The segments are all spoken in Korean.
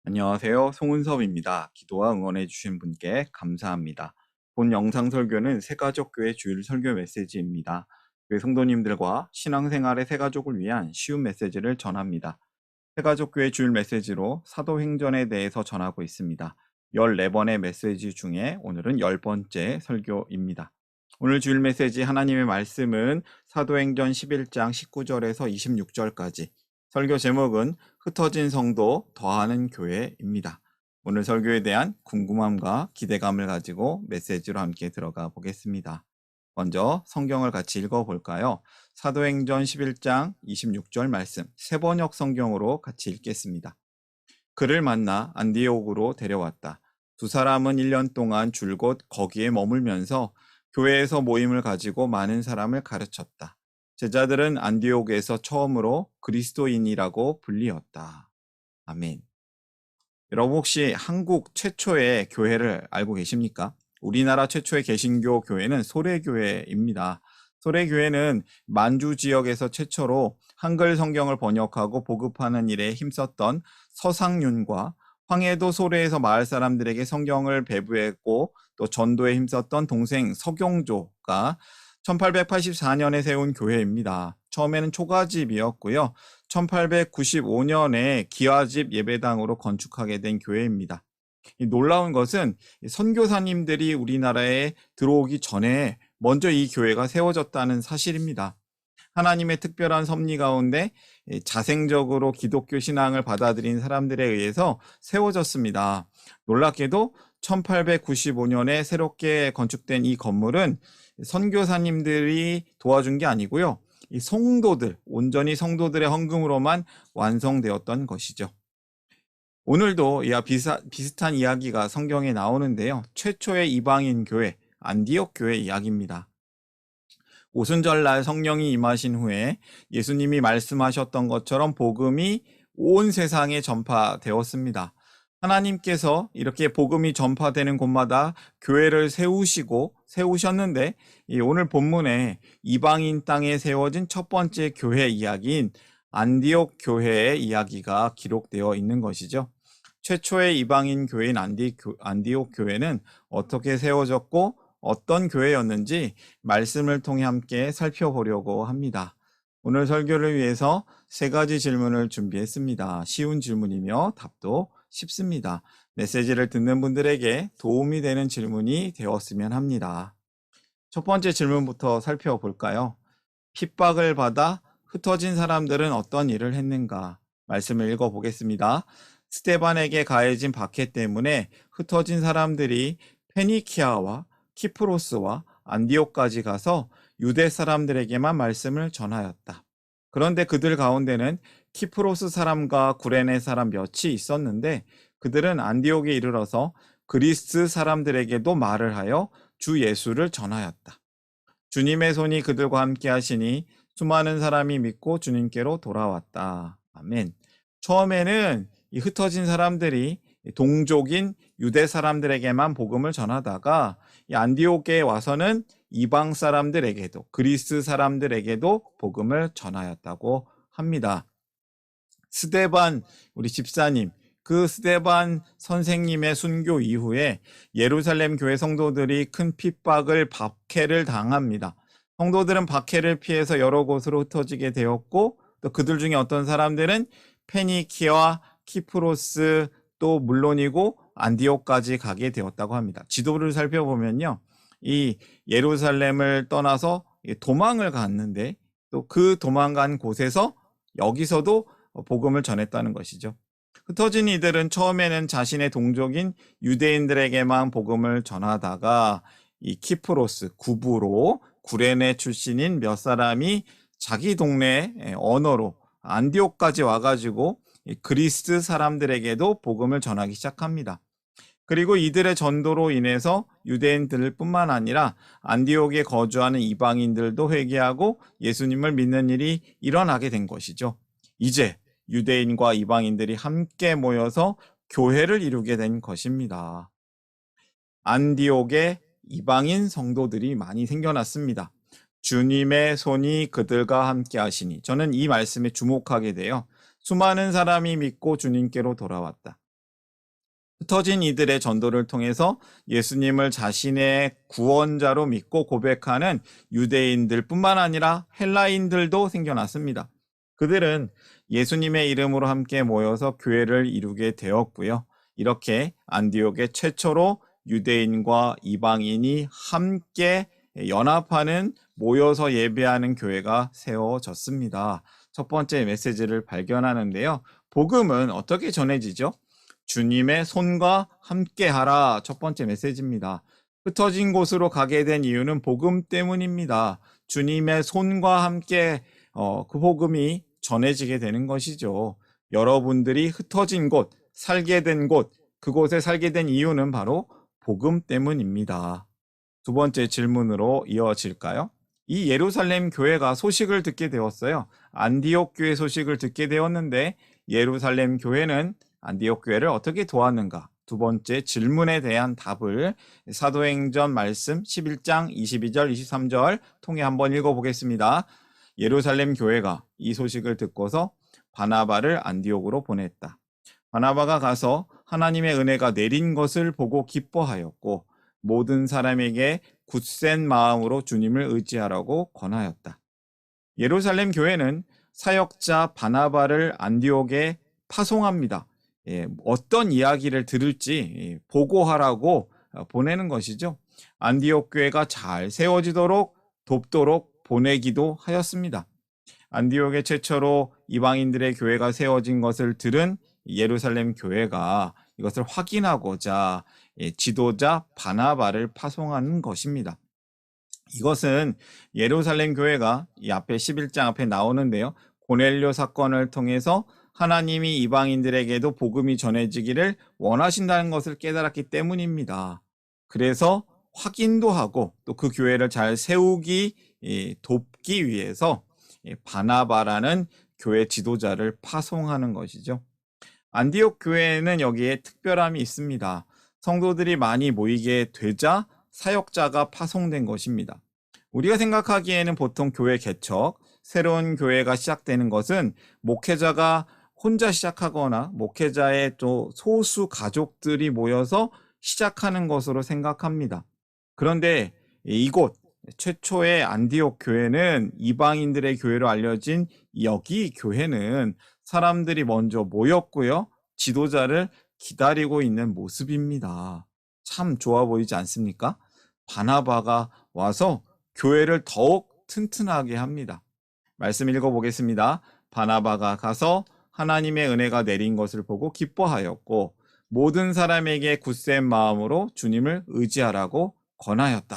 안녕하세요. 송은섭입니다. 기도와 응원해주신 분께 감사합니다. 본 영상 설교는 새가족교회 주일 설교 메시지입니다. 교회 성도님들과 신앙생활의 새가족을 위한 쉬운 메시지를 전합니다. 새가족교회 주일 메시지로 사도행전에 대해서 전하고 있습니다. 14번의 메시지 중에 오늘은 10번째 설교입니다. 오늘 주일 메시지 하나님의 말씀은 사도행전 11장 19절에서 26절까지, 설교 제목은 흩어진 성도 더하는 교회입니다. 오늘 설교에 대한 궁금함과 기대감을 가지고 메시지로 함께 들어가 보겠습니다. 먼저 성경을 같이 읽어볼까요? 사도행전 11장 26절 말씀, 세번역 성경으로 같이 읽겠습니다. 그를 만나 안디옥으로 데려왔다. 두 사람은 1년 동안 줄곧 거기에 머물면서 교회에서 모임을 가지고 많은 사람을 가르쳤다. 제자들은 안디옥에서 처음으로 그리스도인이라고 불리었다. 아멘. 여러분 혹시 한국 최초의 교회를 알고 계십니까? 우리나라 최초의 개신교 교회는 소래교회입니다. 소래교회는 만주 지역에서 최초로 한글 성경을 번역하고 보급하는 일에 힘썼던 서상윤과 황해도 소래에서 마을 사람들에게 성경을 배부했고 또 전도에 힘썼던 동생 서경조가 1884년에 세운 교회입니다. 처음에는 초가집이었고요. 1895년에 기와집 예배당으로 건축하게 된 교회입니다. 놀라운 것은 선교사님들이 우리나라에 들어오기 전에 먼저 이 교회가 세워졌다는 사실입니다. 하나님의 특별한 섭리 가운데 자생적으로 기독교 신앙을 받아들인 사람들에 의해서 세워졌습니다. 놀랍게도 1895년에 새롭게 건축된 이 건물은 선교사님들이 도와준 게 아니고요. 이 성도들, 온전히 성도들의 헌금으로만 완성되었던 것이죠. 오늘도 이와 비슷한 이야기가 성경에 나오는데요. 최초의 이방인 교회, 안디옥 교회 이야기입니다. 오순절날 성령이 임하신 후에 예수님이 말씀하셨던 것처럼 복음이 온 세상에 전파되었습니다. 하나님께서 이렇게 복음이 전파되는 곳마다 교회를 세우셨는데, 오늘 본문에 이방인 땅에 세워진 첫 번째 교회 이야기인 안디옥 교회의 이야기가 기록되어 있는 것이죠. 최초의 이방인 교회인 안디옥 교회는 어떻게 세워졌고 어떤 교회였는지 말씀을 통해 함께 살펴보려고 합니다. 오늘 설교를 위해서 3가지 질문을 준비했습니다. 쉬운 질문이며 답도 쉽습니다. 메시지를 듣는 분들에게 도움이 되는 질문이 되었으면 합니다. 첫 번째 질문부터 살펴볼까요? 핍박을 받아 흩어진 사람들은 어떤 일을 했는가? 말씀을 읽어보겠습니다. 스데반에게 가해진 박해 때문에 흩어진 사람들이 페니키아와 키프로스와 안디옥까지 가서 유대 사람들에게만 말씀을 전하였다. 그런데 그들 가운데는 키프로스 사람과 구레네 사람 몇이 있었는데 그들은 안디옥에 이르러서 그리스 사람들에게도 말을 하여 주 예수를 전하였다. 주님의 손이 그들과 함께 하시니 수많은 사람이 믿고 주님께로 돌아왔다. 아멘. 처음에는 이 흩어진 사람들이 동족인 유대 사람들에게만 복음을 전하다가 이 안디옥에 와서는 이방 사람들에게도, 그리스 사람들에게도 복음을 전하였다고 합니다. 스데반 우리 집사님, 그 스데반 선생님의 순교 이후에 예루살렘 교회 성도들이 큰 핍박을, 박해를 당합니다. 성도들은 박해를 피해서 여러 곳으로 흩어지게 되었고, 또 그들 중에 어떤 사람들은 페니키와 키프로스 또 물론이고 안디옥까지 가게 되었다고 합니다. 지도를 살펴보면요, 이 예루살렘을 떠나서 도망을 갔는데 또 그 도망간 곳에서 여기서도 복음을 전했다는 것이죠. 흩어진 이들은 처음에는 자신의 동족인 유대인들에게만 복음을 전하다가 이 키프로스, 구부로 구레네 출신인 몇 사람이 자기 동네 언어로 안디옥까지 와가지고 그리스 사람들에게도 복음을 전하기 시작합니다. 그리고 이들의 전도로 인해서 유대인들 뿐만 아니라 안디옥에 거주하는 이방인들도 회개하고 예수님을 믿는 일이 일어나게 된 것이죠. 이제 유대인과 이방인들이 함께 모여서 교회를 이루게 된 것입니다. 안디옥에 이방인 성도들이 많이 생겨났습니다. 주님의 손이 그들과 함께 하시니, 저는 이 말씀에 주목하게 돼요. 수많은 사람이 믿고 주님께로 돌아왔다. 흩어진 이들의 전도를 통해서 예수님을 자신의 구원자로 믿고 고백하는 유대인들뿐만 아니라 헬라인들도 생겨났습니다. 그들은 예수님의 이름으로 함께 모여서 교회를 이루게 되었고요. 이렇게 안디옥의 최초로 유대인과 이방인이 함께 연합하는, 모여서 예배하는 교회가 세워졌습니다. 첫 번째 메시지를 발견하는데요. 복음은 어떻게 전해지죠? 주님의 손과 함께하라. 첫 번째 메시지입니다. 흩어진 곳으로 가게 된 이유는 복음 때문입니다. 주님의 손과 함께 그 복음이 전해지게 되는 것이죠. 여러분들이 흩어진 곳, 살게 된 곳, 그곳에 살게 된 이유는 바로 복음 때문입니다. 두 번째 질문으로 이어질까요? 이 예루살렘 교회가 소식을 듣게 되었어요. 안디옥 교회 소식을 듣게 되었는데 예루살렘 교회는 안디옥 교회를 어떻게 도왔는가? 두 번째 질문에 대한 답을 사도행전 말씀 11장 22절 23절 통해 한번 읽어보겠습니다. 예루살렘 교회가 이 소식을 듣고서 바나바를 안디옥으로 보냈다. 바나바가 가서 하나님의 은혜가 내린 것을 보고 기뻐하였고 모든 사람에게 굳센 마음으로 주님을 의지하라고 권하였다. 예루살렘 교회는 사역자 바나바를 안디옥에 파송합니다. 어떤 이야기를 들을지 보고하라고 보내는 것이죠. 안디옥 교회가 잘 세워지도록 돕도록 보내기도 하였습니다. 안디옥에 최초로 이방인들의 교회가 세워진 것을 들은 예루살렘 교회가 이것을 확인하고자 지도자 바나바를 파송하는 것입니다. 이것은 예루살렘 교회가 이 앞에 11장 앞에 나오는데요. 고넬료 사건을 통해서 하나님이 이방인들에게도 복음이 전해지기를 원하신다는 것을 깨달았기 때문입니다. 그래서 확인도 하고 또 그 교회를 잘 세우기, 돕기 위해서 바나바라는 교회 지도자를 파송하는 것이죠. 안디옥 교회는 여기에 특별함이 있습니다. 성도들이 많이 모이게 되자 사역자가 파송된 것입니다. 우리가 생각하기에는 보통 교회 개척, 새로운 교회가 시작되는 것은 목회자가 혼자 시작하거나 목회자의 또 소수 가족들이 모여서 시작하는 것으로 생각합니다. 그런데 이곳 최초의 안디옥 교회는 이방인들의 교회로 알려진 여기 교회는 사람들이 먼저 모였고요. 지도자를 기다리고 있는 모습입니다. 참 좋아 보이지 않습니까? 바나바가 와서 교회를 더욱 튼튼하게 합니다. 말씀 읽어보겠습니다. 바나바가 가서 하나님의 은혜가 내린 것을 보고 기뻐하였고 모든 사람에게 굳센 마음으로 주님을 의지하라고 권하였다.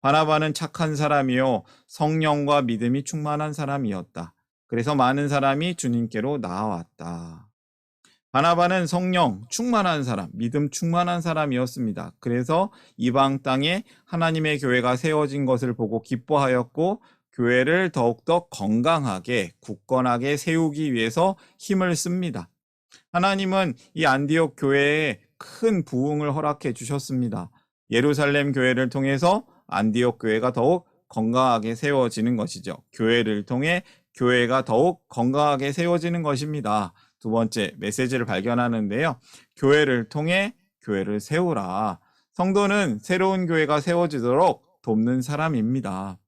바나바는 착한 사람이요 성령과 믿음이 충만한 사람이었다. 그래서 많은 사람이 주님께로 나아왔다. 바나바는 성령 충만한 사람, 믿음 충만한 사람이었습니다. 그래서 이방 땅에 하나님의 교회가 세워진 것을 보고 기뻐하였고 교회를 더욱더 건강하게, 굳건하게 세우기 위해서 힘을 씁니다. 하나님은 이 안디옥 교회에 큰 부흥을 허락해 주셨습니다. 예루살렘 교회를 통해서 안디옥 교회가 더욱 건강하게 세워지는 것이죠. 교회를 통해 교회가 더욱 건강하게 세워지는 것입니다. 두 번째 메시지를 발견하는데요. 교회를 통해 교회를 세우라. 성도는 새로운 교회가 세워지도록 돕는 사람입니다.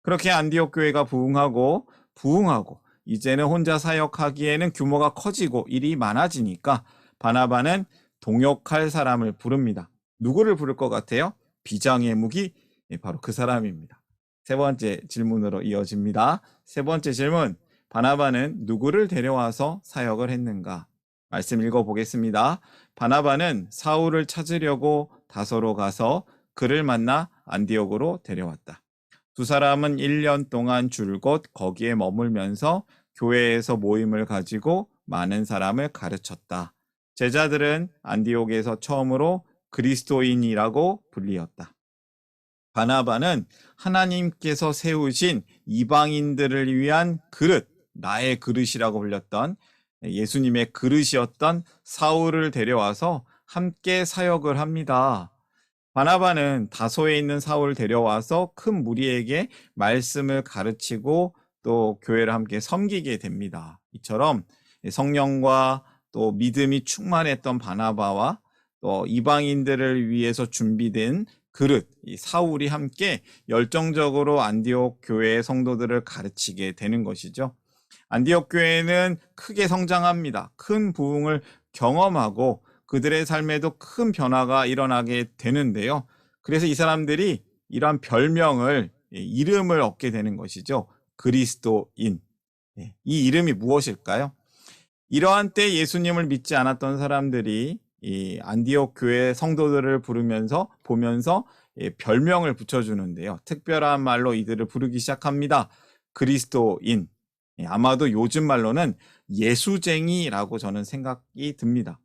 그렇게 안디옥 교회가 부흥하고 이제는 혼자 사역하기에는 규모가 커지고 일이 많아지니까 바나바는 동역할 사람을 부릅니다. 누구를 부를 것 같아요? 비장의 무기? 바로 그 사람입니다. 세 번째 질문으로 이어집니다. 세 번째 질문, 바나바는 누구를 데려와서 사역을 했는가? 말씀 읽어보겠습니다. 바나바는 사울을 찾으려고 다소로 가서 그를 만나 안디옥으로 데려왔다. 두 사람은 1년 동안 줄곧 거기에 머물면서 교회에서 모임을 가지고 많은 사람을 가르쳤다. 제자들은 안디옥에서 처음으로 그리스도인이라고 불리었다. 바나바는 하나님께서 세우신 이방인들을 위한 그릇, 나의 그릇이라고 불렸던 예수님의 그릇이었던 사울을 데려와서 함께 사역을 합니다. 바나바는 다소에 있는 사울을 데려와서 큰 무리에게 말씀을 가르치고 또 교회를 함께 섬기게 됩니다. 이처럼 성령과 또 믿음이 충만했던 바나바와 또 이방인들을 위해서 준비된 그릇, 이 사울이 함께 열정적으로 안디옥 교회의 성도들을 가르치게 되는 것이죠. 안디옥 교회는 크게 성장합니다. 큰 부흥을 경험하고 그들의 삶에도 큰 변화가 일어나게 되는데요. 그래서 이 사람들이 이러한 별명을, 이름을 얻게 되는 것이죠. 그리스도인. 이 이름이 무엇일까요? 이러한 때 예수님을 믿지 않았던 사람들이 이 안디옥 교회 성도들을 보면서 별명을 붙여주는데요. 특별한 말로 이들을 부르기 시작합니다. 그리스도인. 아마도 요즘 말로는 예수쟁이라고 저는 생각이 듭니다.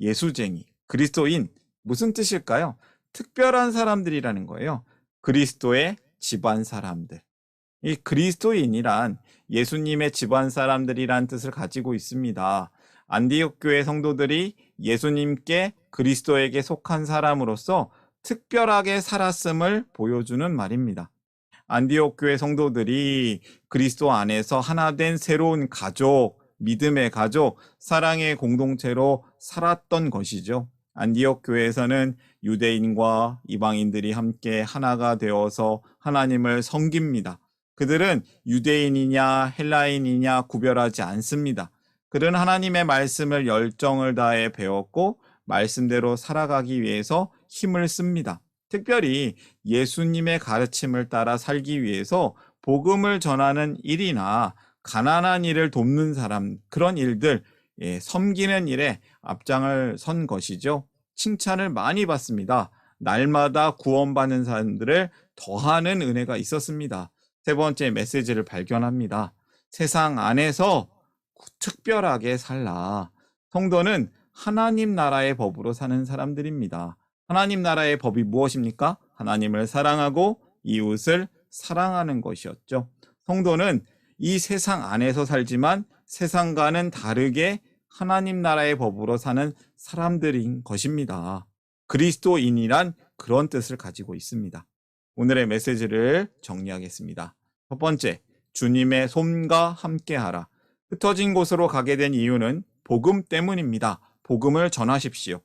예수쟁이, 그리스도인, 무슨 뜻일까요? 특별한 사람들이라는 거예요. 그리스도의 집안 사람들. 이 그리스도인이란 예수님의 집안 사람들이란 뜻을 가지고 있습니다. 안디옥 교회 성도들이 예수님께 그리스도에게 속한 사람으로서 특별하게 살았음을 보여주는 말입니다. 안디옥 교회 성도들이 그리스도 안에서 하나 된 새로운 가족, 믿음의 가족, 사랑의 공동체로 살았던 것이죠. 안디옥 교회에서는 유대인과 이방인들이 함께 하나가 되어서 하나님을 섬깁니다. 그들은 유대인이냐 헬라인이냐 구별하지 않습니다. 그들은 하나님의 말씀을 열정을 다해 배웠고 말씀대로 살아가기 위해서 힘을 씁니다. 특별히 예수님의 가르침을 따라 살기 위해서 복음을 전하는 일이나 가난한 일을 돕는 사람, 그런 일들, 섬기는 일에 앞장을 선 것이죠. 칭찬을 많이 받습니다. 날마다 구원받는 사람들을 더하는 은혜가 있었습니다. 세 번째 메시지를 발견합니다. 세상 안에서 특별하게 살라. 성도는 하나님 나라의 법으로 사는 사람들입니다. 하나님 나라의 법이 무엇입니까? 하나님을 사랑하고 이웃을 사랑하는 것이었죠. 성도는 이 세상 안에서 살지만 세상과는 다르게 하나님 나라의 법으로 사는 사람들인 것입니다. 그리스도인이란 그런 뜻을 가지고 있습니다. 오늘의 메시지를 정리하겠습니다. 첫 번째, 주님의 손과 함께하라. 흩어진 곳으로 가게 된 이유는 복음 때문입니다. 복음을 전하십시오.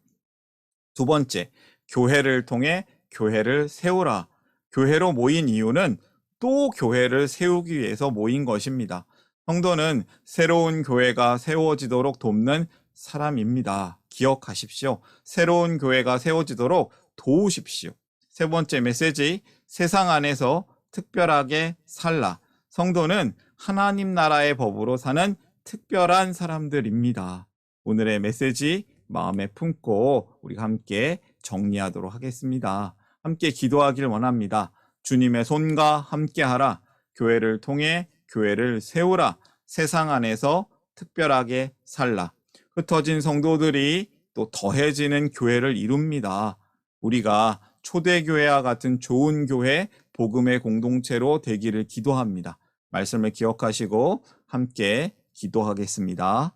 두 번째, 교회를 통해 교회를 세우라. 교회로 모인 이유는 또 교회를 세우기 위해서 모인 것입니다. 성도는 새로운 교회가 세워지도록 돕는 사람입니다. 기억하십시오. 새로운 교회가 세워지도록 도우십시오. 세 번째 메시지, 세상 안에서 특별하게 살라. 성도는 하나님 나라의 법으로 사는 특별한 사람들입니다. 오늘의 메시지 마음에 품고 우리가 함께 정리하도록 하겠습니다. 함께 기도하길 원합니다. 주님의 손과 함께하라. 교회를 통해 교회를 세우라. 세상 안에서 특별하게 살라. 흩어진 성도들이 또 더해지는 교회를 이룹니다. 우리가 초대교회와 같은 좋은 교회, 복음의 공동체로 되기를 기도합니다. 말씀을 기억하시고 함께 기도하겠습니다.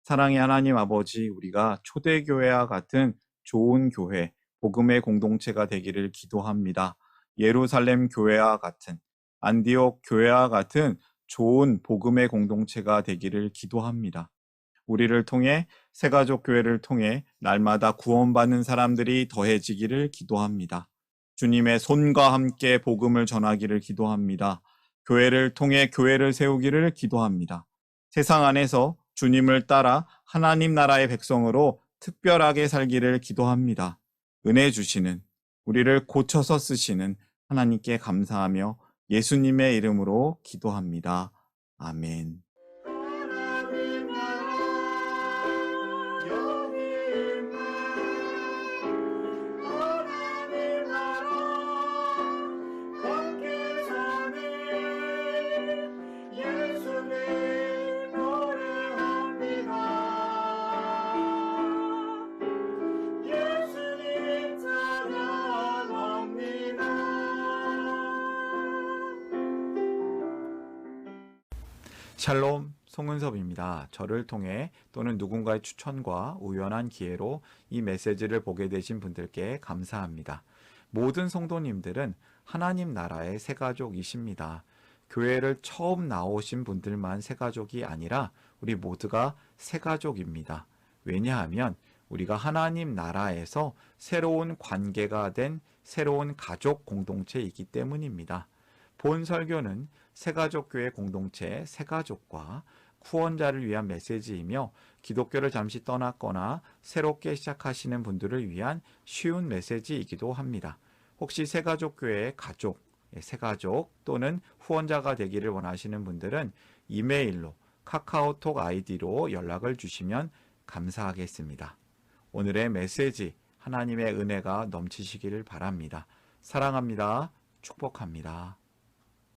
사랑의 하나님 아버지, 우리가 초대교회와 같은 좋은 교회, 복음의 공동체가 되기를 기도합니다. 예루살렘 교회와 같은, 안디옥 교회와 같은 좋은 복음의 공동체가 되기를 기도합니다. 우리를 통해 새가족 교회를 통해 날마다 구원받는 사람들이 더해지기를 기도합니다. 주님의 손과 함께 복음을 전하기를 기도합니다. 교회를 통해 교회를 세우기를 기도합니다. 세상 안에서 주님을 따라 하나님 나라의 백성으로 특별하게 살기를 기도합니다. 은혜 주시는, 우리를 고쳐서 쓰시는 하나님께 감사하며 예수님의 이름으로 기도합니다. 아멘. 샬롬, 송은섭입니다. 저를 통해 또는 누군가의 추천과 우연한 기회로 이 메시지를 보게 되신 분들께 감사합니다. 모든 성도님들은 하나님 나라의 새가족이십니다. 교회를 처음 나오신 분들만 새가족이 아니라 우리 모두가 새가족입니다. 왜냐하면 우리가 하나님 나라에서 새로운 관계가 된 새로운 가족 공동체이기 때문입니다. 본 설교는 새가족교회 공동체 새가족과 후원자를 위한 메시지이며 기독교를 잠시 떠났거나 새롭게 시작하시는 분들을 위한 쉬운 메시지이기도 합니다. 혹시 새가족교회의 가족, 새가족 또는 후원자가 되기를 원하시는 분들은 이메일로 카카오톡 아이디로 연락을 주시면 감사하겠습니다. 오늘의 메시지 하나님의 은혜가 넘치시기를 바랍니다. 사랑합니다. 축복합니다.